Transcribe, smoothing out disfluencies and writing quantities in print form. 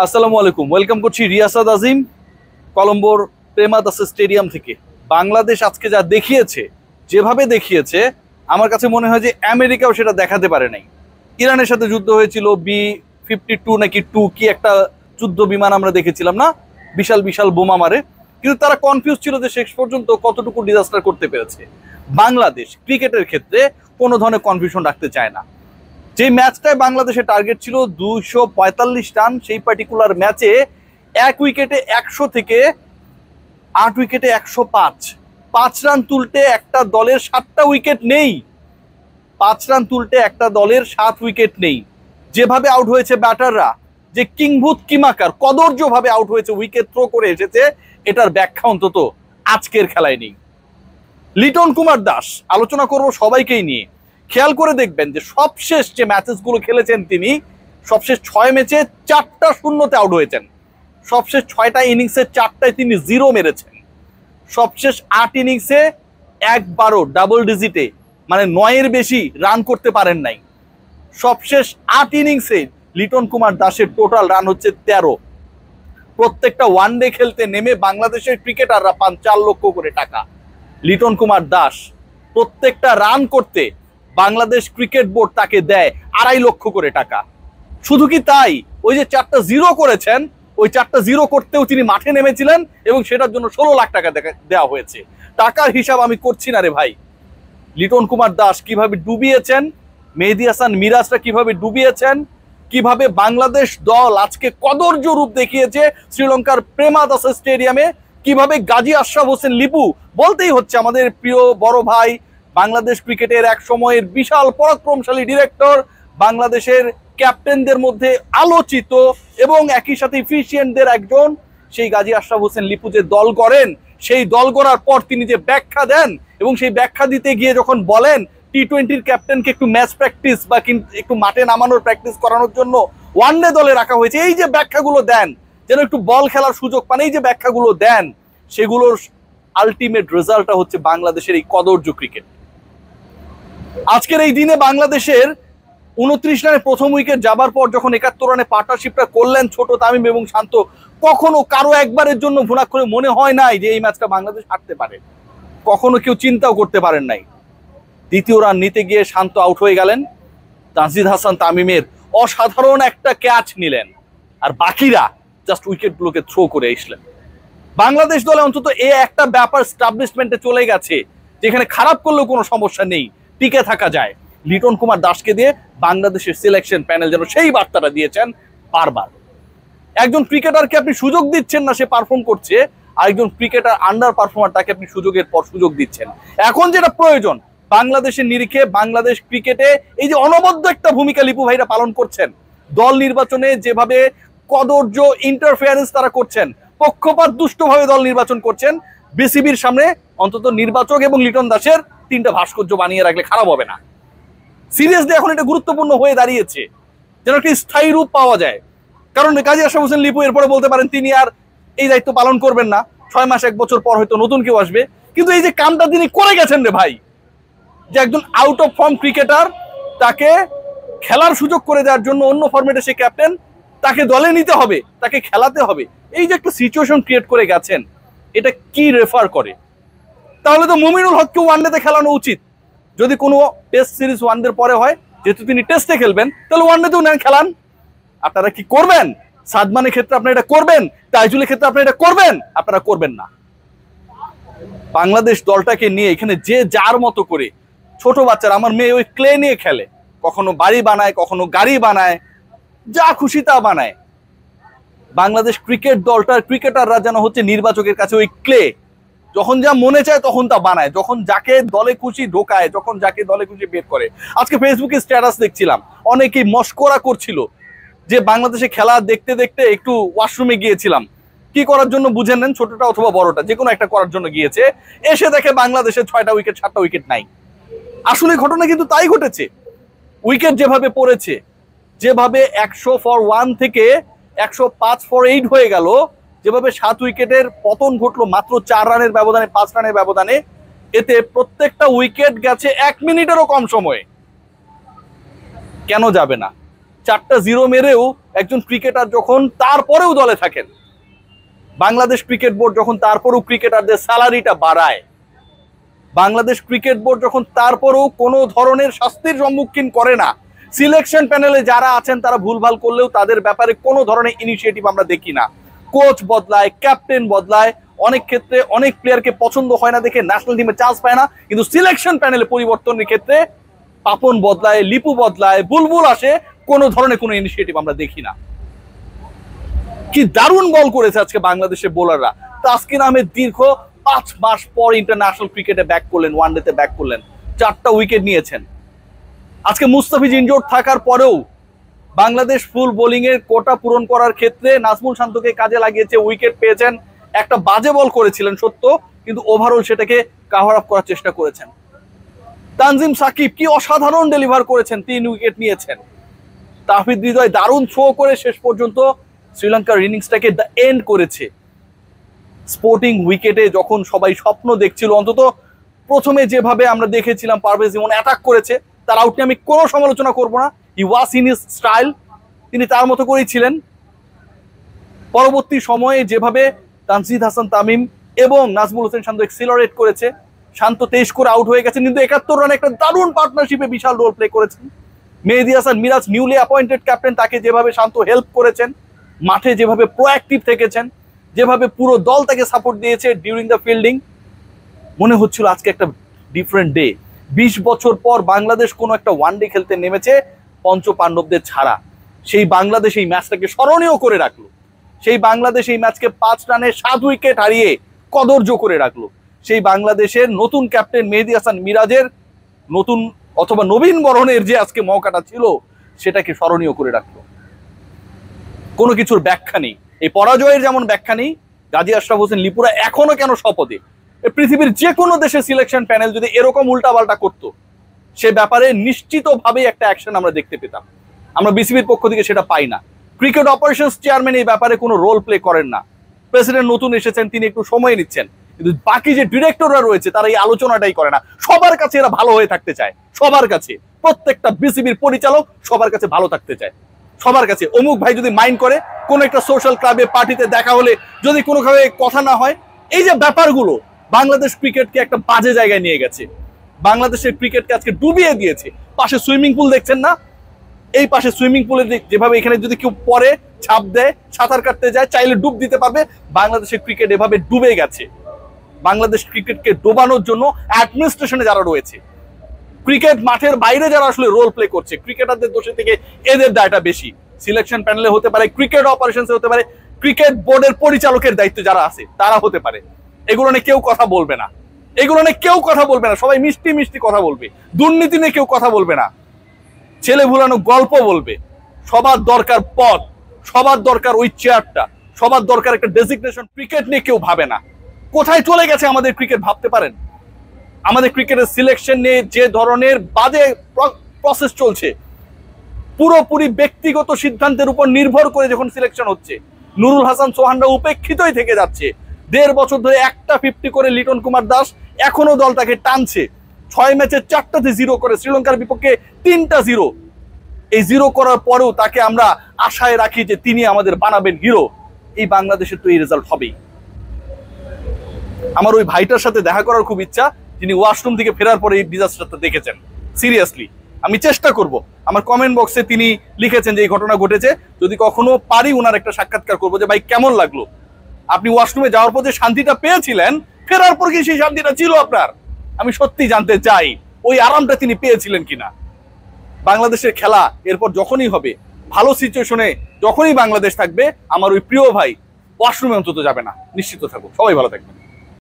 আসসালামু আলাইকুম, ওয়েলকাম করছি রিয়াসাদ আজিম কলম্বোর প্রেমাদাসা স্টেডিয়াম থেকে। বাংলাদেশ আজকে যা দেখিয়েছে, যেভাবে দেখিয়েছে, আমার কাছে মনে হয় যে আমেরিকাও সেটা দেখাতে পারে নাই। ইরানের সাথে যুদ্ধ হয়েছিল, B-52 নাকি 2 কি একটা যুদ্ধ বিমান আমরা দেখেছিলাম না, বিশাল বিশাল বোমা মারে, কিন্তু তারা কনফিউজ ছিল যে শেষ পর্যন্ত কতটুকু ডিজাস্টার করতে পেরেছে। বাংলাদেশ ক্রিকেটের ক্ষেত্রে কোনো ধরনের কনফিউশন রাখতে চায় না। যে ম্যাচটায় বাংলাদেশের টার্গেট ছিল 245 রান, সেই পার্টিকুলার ম্যাচে 1 উইকেটে 100 থেকে 8 উইকেটে 105 রান তুলতে একটা দলের 7টা উইকেট নেই। 5 রান তুলতে একটা দলের 7 উইকেট নেই। যেভাবে আউট হয়েছে ব্যাটাররা, যে কিংভূত কিমাকার কদর্য ভাবে আউট হয়েছে, উইকেট থ্রো করে এসেছে, এটার ব্যাখ্যা অন্তত আজকের খেলায় নেই। লিটন কুমার দাস, আলোচনা করব সবাইকেই নিয়ে। খেয়াল করে দেখবেন যে সবশেষ যে ম্যাচেসগুলো খেলেছেন তিনি, সবশেষ 6 ম্যাচে 4টা শূন্যতে আউট হয়েছেন। সবশেষ 6টা ইনিংসে 4টায় তিনি 0 মেরেছেন। সবশেষ 8 ইনিংসে একবারও ডাবল ডিজিটে, মানে 9-এর বেশি রান করতে পারেন নাই। সবশেষ 8 ইনিংসে লিটন কুমার দাসের টোটাল রান হচ্ছে 13। প্রত্যেকটা ওয়ানডে খেলতে নেমে বাংলাদেশের ক্রিকেটাররা পান 4 লক্ষ করে টাকা। লিটন কুমার দাস প্রত্যেকটা রান করতে বাংলাদেশ ক্রিকেট বোর্ড তাকে দেয় 2.5 লক্ষ করে টাকা। শুধু কি তাই, ওই যে 4টা 0 করেছেন, ওই 4টা 0 করতেও তিনি মাঠে নেমেছিলেন এবং সেটার জন্য 16 লাখ টাকা দেওয়া হয়েছে। টাকার হিসাব আমি করছি না রে ভাই। লিটন কুমার দাস কিভাবে ডুবিয়েছেন, মেহেদী হাসান মিরাজরা কিভাবে ডুবিয়েছেন, কিভাবে বাংলাদেশ দল আজকে কদর্য রূপ দেখিয়েছে শ্রীলঙ্কার প্রেমাদাসা স্টেডিয়ামে, কিভাবে গাজী আশরাফ হোসেন লিপু, বলতেই হচ্ছে আমাদের প্রিয় বড় ভাই, বাংলাদেশ ক্রিকেটের এক সময়ের বিশাল পরাক্রমশালী ডিরেক্টর, বাংলাদেশের ক্যাপ্টেনদের মধ্যে আলোচিত এবং একই সাথে ইফিশিয়েন্টদের একজন, সেই গাজী আশরাফ হোসেন লিপু যে দল করেন, সেই দল গড়ার পর তিনি যে ব্যাখ্যা দেন এবং সেই ব্যাখ্যা দিতে গিয়ে যখন বলেন T20-র ক্যাপ্টেনকে একটু ম্যাচ প্র্যাকটিস বা একটু মাঠে নামানোর প্র্যাকটিস করানোর জন্য ওয়ানডে দলে রাখা হয়েছে, এই যে ব্যাখ্যাগুলো দেন যেন একটু বল খেলার সুযোগ পান, এই যে ব্যাখ্যাগুলো দেন, সেগুলোর আলটিমেট রেজাল্টটা হচ্ছে বাংলাদেশের এই কদর্য ক্রিকেট। আজকের এই দিনে বাংলাদেশের 29 রানে প্রথম উইকেট যাবার পর যখন 71 রানে পার্টনারশিপটা করলেন ছোট, তামিম এবং শান্ত, কখনো কারো একবারের জন্য ভুনাক করে মনে হয় নাই যে এই ম্যাচটা বাংলাদেশ হারতে পারে। কখনো কেউ চিন্তাও করতে পারেন নাই। দ্বিতীয় রান নিতে গিয়ে শান্ত আউট হয়ে গেলেন, তানজিদ হাসান তামিমের অসাধারণ একটা ক্যাচ নিলেন, আর বাকিরা জাস্ট উইকেটগুলোকে থ্রো করে আসলেন। বাংলাদেশ দলে অন্তত এ একটা ব্যাপার স্টাবলিশমেন্টে চলে গেছে, যেখানে খারাপ করলেও কোনো সমস্যা নেই, টিকে থাকা যায়। লিটন কুমার দাসকে দিয়ে বাংলাদেশের সিলেকশন প্যানেল যেন সেই বার্তাটা দিয়েছেন বারবার। একজন ক্রিকেটারকে আপনি সুযোগ দিচ্ছেন না, সে পারফর্ম করছে, আরেকজন ক্রিকেটার আন্ডার পারফর্মার, তাকে আপনি সুযোগের পর সুযোগ দিচ্ছেন। এখন যেটা প্রয়োজন বাংলাদেশের নিরিখে, বাংলাদেশ ক্রিকেটে এই যে অনবদ্য একটা ভূমিকা লিপু ভাইরা পালন করছেন, দল নির্বাচনে যেভাবে কদর্য ইন্টারফেয়ারেন্স তারা করছেন, পক্ষপাত দুষ্টভাবে দল নির্বাচন করছেন, বিসিবির সামনে অন্তত নির্বাচক এবং লিটন দাসের 3টা ভাস্কর্য বানিয়ে রাখলে খারাপ হবে না। সিরিয়াসলি এখন এটা গুরুত্বপূর্ণ হয়ে দাঁড়িয়েছে, যেন একটা স্থায়ী রূপ পাওয়া যায়। কারণ গাজী আশরাফ হোসেন লিপু এরপরে বলতে পারেন তিনি আর এই দায়িত্ব পালন করবেন না, 6 মাস 1 বছর পর হয়তো নতুন কেউ আসবে, কিন্তু এই যে কামটা তিনি করে গেছেন রে ভাই, যে একজন আউট অফ ফর্ম ক্রিকেটার, তাকে খেলার সুযোগ করে দেওয়ার জন্য অন্য ফরম্যাটে সে ক্যাপ্টেন, তাকে দলে নিতে হবে, তাকে খেলাতে হবে, এই যে একটা সিচুয়েশন ক্রিয়েট করে গেছেন, এটা কি রেফার করে? তাহলে তো মুমিনুল হককে ওয়ানডেতে খেলানো উচিত। যদি কোনো টেস্ট সিরিজ ওয়ানডের পরে হয়, যেহেতু তিনি টেস্টে খেলবেন, তাহলে ওয়ানডেতেও নেন, খেলান। আপনারা কি করবেন? সাদমানের ক্ষেত্রে আপনারা এটা করবেন, তাইজুলের ক্ষেত্রে আপনারা এটা করবেন? আপনারা করবেন না। বাংলাদেশ দলটাকে নিয়ে এখানে যে যার মতো করে, ছোট বাচ্চারা, আমার মেয়ে ওই ক্লে নিয়ে খেলে, কখনো বাড়ি বানায়, কখনো গাড়ি বানায়, যা খুশি তা বানায়। বাংলাদেশ ক্রিকেট দলটার ক্রিকেটাররা যেন হচ্ছে নির্বাচকের কাছে ওই ক্লে, যখন যা মনে চায় তখন তা বানায়, যখন যাকে দলে খুশি ঢোকায়, যখন যাকে দলে খুশি বের করে। আজকে ফেসবুকে স্ট্যাটাস দেখছিলাম, অনেকেই মস্করা করছিল যে বাংলাদেশে খেলা দেখতে দেখতে একটু ওয়াশরুমে গিয়েছিলাম, কি করার জন্য বুঝে নেন, ছোটটা অথবা বড়টা, যে কোনো একটা করার জন্য গিয়েছে, এসে দেখে বাংলাদেশে 6টা উইকেট 7টা উইকেট নাই। আসলে ঘটনা কিন্তু তাই ঘটেছে। উইকেট যেভাবে পড়েছে, যেভাবে 100 ফর 1 থেকে 105 ফর 8 হয়ে গেল, যেভাবে 7 উইকেটের পতন ঘটলো মাত্র 4 রানের ব্যবধানে, 5 রানের ব্যবধানে, এতে প্রত্যেকটা উইকেট গেছে 1 মিনিটেরও কম সময়ে। কেন যাবে না? 4টা 0 মেরেও একজন ক্রিকেটার যখন তারপরেও দলে থাকেন, বাংলাদেশ ক্রিকেট বোর্ড যখন তারপরেও ক্রিকেটারদের স্যালারিটা বাড়ায়, বাংলাদেশ ক্রিকেট বোর্ড যখন তারপরেও কোনো ধরনের শাস্তির সম্মুখীন করে না, সিলেকশন প্যানেলে যারা আছেন তারা ভুলভাল করলেও তাদের ব্যাপারে কোনো ধরনের ইনিশিয়েটিভ আমরা দেখি না, কোচ বদলায়, ক্যাপ্টেন বদলায়, অনেক ক্ষেত্রে অনেক প্লেয়ারকে পছন্দ হয় না দেখে ন্যাশনাল টিমে চান্স পায় না, কিন্তু সিলেকশন প্যানেলে পরিবর্তনের ক্ষেত্রে পাপন বদলায়, লিপু বদলায়, বুলবুল আসে, কোনো ধরনের কোনো ইনিশিয়েটিভ আমরা দেখি না। কি দারুণ বল করেছে আজকে বাংলাদেশের বোলাররা। তাসকিন আহমেদ দীর্ঘ 5 মাস পর ইন্টারন্যাশনাল ক্রিকেটে ব্যাক করলেন, ওয়ানডেতে ব্যাক করলেন, 4টা উইকেট নিয়েছেন। আজকে মুস্তাফিজ ইনজোর্ড থাকার পরেও বাংলাদেশ ফুল বোলিং এর কোটা পূরণ করার ক্ষেত্রে নাজমুল শান্তকে কাজে লাগিয়েছে, উইকেট পেয়েছেন। একটা বাজে বল করেছিলেন সত্য, কিন্তু ওভারঅল সেটাকে কাভার আপ করার চেষ্টা করেছেন। তানজিম সাকিব কি অসাধারণ ডেলিভার করেছেন, 3 উইকেট নিয়েছেন। তাহফিদ হৃদয় দারুণ থ্রো করে শেষ পর্যন্ত শ্রীলঙ্কার ইনিংসটাকে এন্ড করেছে। স্পোর্টিং উইকেটে যখন সবাই স্বপ্ন দেখছিল, অন্তত প্রথমে যেভাবে আমরা দেখেছিলাম পারভেজ ইমন অ্যাটাক করেছে, তার আউট নিয়ে আমি কোনো সমালোচনা করব না, হি ওয়াজ ইন হিজ স্টাইল, তিনি তার মতো করেই ছিলেন। পরবর্তী সময়ে যেভাবে তানজিদ হাসান তামিম এবং নাজমুল হোসেন শান্ত এক্সিলারেট করেছে, শান্ত 23 করে আউট হয়ে গেছেন, কিন্তু 71 রানে একটা দারুণ পার্টনারশিপে বিশাল রোল প্লে করেছেন। Mehedi Hasan Miraz newly appointed captain, তাকে যেভাবে শান্ত হেল্প করেছেন, মাঠে যেভাবে প্রোঅ্যাক্টিভ থেকেছেন, যেভাবে পুরো দল তাকে সাপোর্ট দিয়েছে ডিউরিং দ্য ফিল্ডিং, মনে হচ্ছিল আজকে একটা ডিফারেন্ট ডে। 20 বছর পর বাংলাদেশ কোনো একটা ওয়ানডে খেলতে নেমেছে পঞ্চপাণ্ডবদের ছাড়া। সেই বাংলাদেশ এই ম্যাচটাকে স্মরণীয় করে রাখলো, সেই বাংলাদেশ এই ম্যাচকে 5 রানে 7 উইকেট হারিয়ে কদর্য করে রাখলো। সেই বাংলাদেশের নতুন ক্যাপ্টেন মেহেদী হাসান মিরাজের নতুন অথবা নবীন বরণের যে আজকে মৌকাটা ছিল, সেটাকে স্মরণীয় করে রাখলো। কোনো কিছুর ব্যাখ্যা নেই, এই পরাজয়ের যেমন ব্যাখ্যা নেই, গাজী আশরাফ হোসেন লিপুরা এখনো কেন শপথে। পৃথিবীর যে কোনো দেশের সিলেকশন প্যানেল যদি এরকম উল্টাপাল্টা করতো, সে ব্যাপারে নিশ্চিতভাবেই একটা অ্যাকশন আমরা দেখতে পেতাম। আমরা বিসিবির পক্ষ থেকে সেটা পাই না। ক্রিকেট অপারেশনস চেয়ারম্যান এই ব্যাপারে কোনো রোল প্লে করেন না। প্রেসিডেন্ট নতুন এসেছেন, তিনি একটু সময় নিচ্ছেন, কিন্তু বাকি যে ডিরেক্টররা রয়েছে তারা এই আলোচনাটাই করে না। সবার কাছে এরা ভালো হয়ে থাকতে চায়, সবার কাছে, প্রত্যেকটা বিসিবির পরিচালক সবার কাছে ভালো থাকতে চায়, সবার কাছে। অমুক ভাই যদি মাইন্ড করে, কোন একটা সোশ্যাল ক্লাবে পার্টিতে দেখা হলে যদি কোনোভাবে কথা না হয়, এই যে ব্যাপারগুলো বাংলাদেশ ক্রিকেটকে একটা বাজে জায়গায় নিয়ে গেছে, বাংলাদেশের ক্রিকেটকে আজকে ডুবিয়ে দিয়েছে। পাশে সুইমিং পুল দেখছেন না, এই পাশে সুইমিং পুলে যেভাবে এখানে যদি কেউ পরে ছাপ দেয়, সাঁতার কাটতে যায়, চাইলে ডুব দিতে পারবে। বাংলাদেশের ক্রিকেট এভাবে ডুবে গেছে। বাংলাদেশ ক্রিকেটকে ডোবানোর জন্য অ্যাডমিনিস্ট্রেশনে যারা রয়েছে, ক্রিকেট মাঠের বাইরে যারা আসলে রোল প্লে করছে, ক্রিকেটারদের দোষে থেকে এদের দায়টা বেশি। সিলেকশন প্যানেলে হতে পারে, ক্রিকেট অপারেশনসে হতে পারে, ক্রিকেট বোর্ডের পরিচালকের দায়িত্ব যারা আছে তারা হতে পারে। এগুলো নিয়ে কেউ কথা বলবে না, এগুলো নিয়ে কেউ কথা বলবে না, সবাই মিষ্টি মিষ্টি কথা বলবে, দুর্নীতি নিয়ে কেউ কথা বলবে না, ছেলে ভুলানো গল্প বলবে। সবার দরকার পদ, সবার দরকার ওই চেয়ারটা, সবার দরকার একটা ডেজিগনেশন। ক্রিকেট নিয়ে কেউ ভাবে না। কোথায় চলে গেছে আমাদের ক্রিকেট ভাবতে পারেন? আমাদের ক্রিকেটের সিলেকশন নিয়ে যে ধরনের বাজে প্রসেস চলছে, পুরোপুরি ব্যক্তিগত সিদ্ধান্তের উপর নির্ভর করে যখন সিলেকশন হচ্ছে, নুরুল হাসান সোহানরা উপেক্ষিতই থেকে যাচ্ছে। 1.5 বছর ধরে একটা 50 করে লিটন কুমার দাস এখনো দল তাকে টানছে। 6 ম্যাচে 4টাতে 0 করে, শ্রীলঙ্কার বিপক্ষে 3টা 0। এই 0 করার পরেও তাকে আমরা আশায় রাখি যে তিনি আমাদের বানাবেন হিরো। এই বাংলাদেশের তো এই রেজাল্ট হবেই। আমার ওই ভাইটার সাথে দেখা করার খুব ইচ্ছা, যিনি ওয়াশরুম থেকে ফেরার পরে এই ডিজাস্টারটা দেখেছেন। সিরিয়াসলি আমি চেষ্টা করব, আমার কমেন্ট বক্সে তিনি লিখেছেন যে এই ঘটনা ঘটেছে, যদি কখনো পারি ওনার একটা সাক্ষাৎকার করবো যে ভাই কেমন লাগলো, আপনি ওয়াশরুমে যাওয়ার পর যে শান্তিটা পেয়েছিলেন, ফেরার পর কি সেই শান্তিটা ছিল আপনার? আমি সত্যি জানতে চাই ওই আরামটা তিনি পেয়েছিলেন কিনা। বাংলাদেশের খেলা এরপর যখনই হবে, ভালো সিচুয়েশনে যখনই বাংলাদেশ থাকবে, আমার ওই প্রিয় ভাই ওয়াশরুমে অন্তত যাবে না, নিশ্চিত থাকুক। সবাই ভালো থাকবেন।